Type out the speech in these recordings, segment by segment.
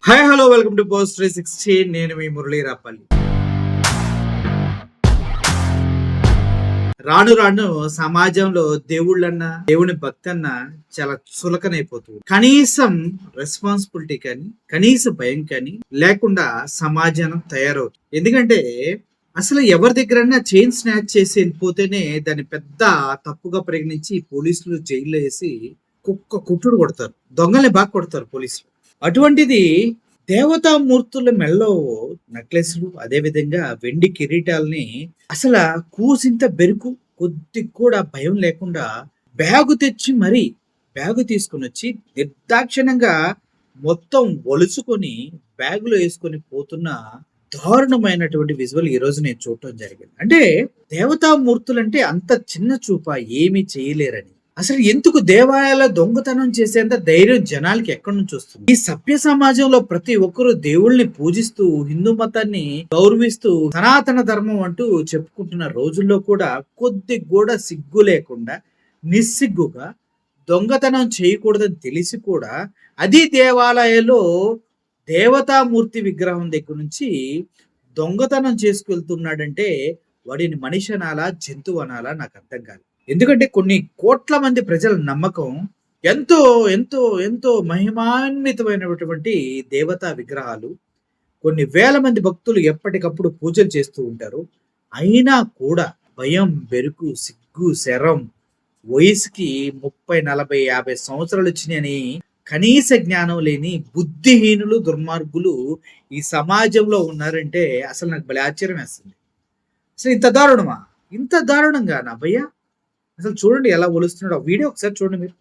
Hi hello welcome to post 360. నేను మీ మురళీ రాపల్లి. రాను రాను సమాజంలో దేవుళ్ళన్న దేవుని భక్తి అన్న చాలా చులకనైపోతుంది. కనీసం రెస్పాన్సిబిలిటీ కానీ కనీస భయం కానీ లేకుండా సమాజం తయారవుతుంది. ఎందుకంటే అసలు ఎవరి దగ్గరన్నా చైన్ స్నాచ్ చేసి వెళ్ళిపోతేనే దాన్ని పెద్ద తప్పుగా పరిగణించి పోలీసులు జైల్లో వేసి కుక్క కుట్టుడు కొడతారు. దొంగల్ని బాగా కొడతారు పోలీసులు. అటువంటిది దేవతామూర్తుల మెల్లో నెక్లెస్లు, అదే విధంగా వెండి కిరీటాలని అసలు కూసింత బెరుకు కొద్ది కూడా భయం లేకుండా బ్యాగు తెచ్చి మరీ బ్యాగు తీసుకుని వచ్చి నిర్దాక్షిణంగా మొత్తం ఒలుచుకొని బ్యాగులో వేసుకొని పోతున్న దారుణమైనటువంటి విజువల్ ఈ రోజు నేను చూడటం జరిగింది. అంటే దేవతామూర్తులు అంటే అంత చిన్న చూప, ఏమీ చేయలేరని. అసలు ఎందుకు దేవాలయాల దొంగతనం చేసేంత ధైర్యం జనాలకి ఎక్కడి నుంచి వస్తుంది? ఈ సభ్య సమాజంలో ప్రతి ఒక్కరు దేవుళ్ళని పూజిస్తూ హిందూ మతాన్ని గౌరవిస్తూ సనాతన ధర్మం అంటూ చెప్పుకుంటున్న రోజుల్లో కూడా కొద్ది కూడా సిగ్గు లేకుండా నిస్సిగ్గుగా దొంగతనం చేయకూడదని తెలిసి కూడా అది దేవాలయంలో దేవతామూర్తి విగ్రహం దగ్గర నుంచి దొంగతనం చేసుకెళ్తున్నాడంటే వాడిని మనిషి అనాలా, జంతువు అనాలా నాకు అర్థం కాదు. ఎందుకంటే కొన్ని కోట్ల మంది ప్రజల నమ్మకం ఎంతో ఎంతో ఎంతో మహిమాన్వితమైనటువంటి దేవతా విగ్రహాలు, కొన్ని వేల మంది భక్తులు ఎప్పటికప్పుడు పూజలు చేస్తూ ఉంటారు. అయినా కూడా భయం, బెరుకు, సిగ్గు, శరం, వయసుకి 30, 40, 50 సంవత్సరాలు వచ్చినాయని కనీస జ్ఞానం లేని బుద్ధిహీనులు, దుర్మార్గులు ఈ సమాజంలో ఉన్నారంటే అసలు నాకు భలే ఆశ్చర్యం వేస్తుంది. అసలు ఇంత దారుణమా? ఇంత దారుణంగా నా భయ్య? అసలు చూడండి ఎలా ఒలుస్తున్నాడు. ఆ వీడియో ఒకసారి చూడండి మీరు.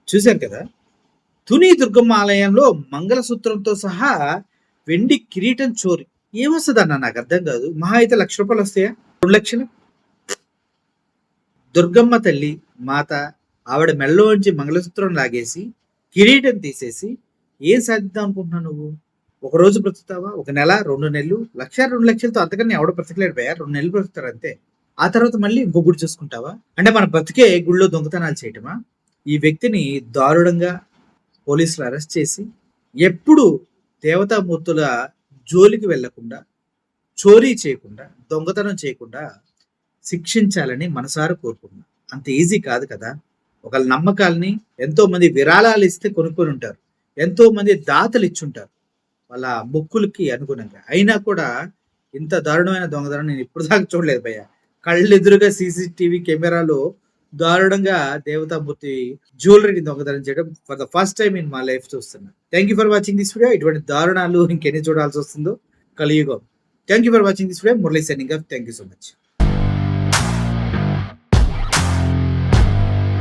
చూశారు కదా, తుని దుర్గమ్మ ఆలయంలో మంగళసూత్రంతో సహా వెండి కిరీటం చోరీ. ఏమొస్తుంది అన్న నాకు అర్థం కాదు. మహా అయితే ₹1,00,000 వస్తాయా? 2 లక్షలు? దుర్గమ్మ తల్లి మాత ఆవిడ మెళ్ళలోంచి మంగళసూత్రం లాగేసి కిరీటం తీసేసి ఏం సాధిద్దాం అనుకుంటున్నావు నువ్వు? ఒక రోజు బ్రతుకుతావా? 1 నెల, 2 నెలలు? 1,00,000, 2 లక్షలతో అంతకన్నా ఎవడో బ్రతకలేడు భయ్యా. 2 నెలలు బ్రతుకుతారు అంతే. ఆ తర్వాత మళ్ళీ ఇంకో గుడి చూసుకుంటావా? అంటే మన బ్రతికే గుళ్ళో దొంగతనాలు చేయటమా? ఈ వ్యక్తిని దారుణంగా పోలీసులు అరెస్ట్ చేసి ఎప్పుడు దేవతామూర్తుల జోలికి వెళ్లకుండా, చోరీ చేయకుండా, దొంగతనం చేయకుండా శిక్షించాలని మనసారా కోరుకుంటున్నాను. అంత ఈజీ కాదు కదా. ఒకళ్ళ నమ్మకాలని ఎంతో మంది విరాళాలు ఇస్తే కొనుక్కొని ఉంటారు, ఎంతో మంది దాతలు ఇచ్చుంటారు వాళ్ళ మొక్కులకి అనుగుణంగా. అయినా కూడా ఇంత దారుణమైన దొంగతనం నేను ఇప్పుడు దాకా చూడలేదు భయ్య. కళ్ళెదురుగా సీసీటీవీ కెమెరాలో దారుణంగా దేవతామూర్తి జ్యువెలరీని దొంగతనం చేయడం for the first time in my life చూస్తున్నా. Thank you for watching this video. ఇటువంటి దారుణాలు ఇంకెన్ని చూడాల్సి వస్తుందో కలియుగం. Thank you for watching this video. Murali signing off. Thank you so much.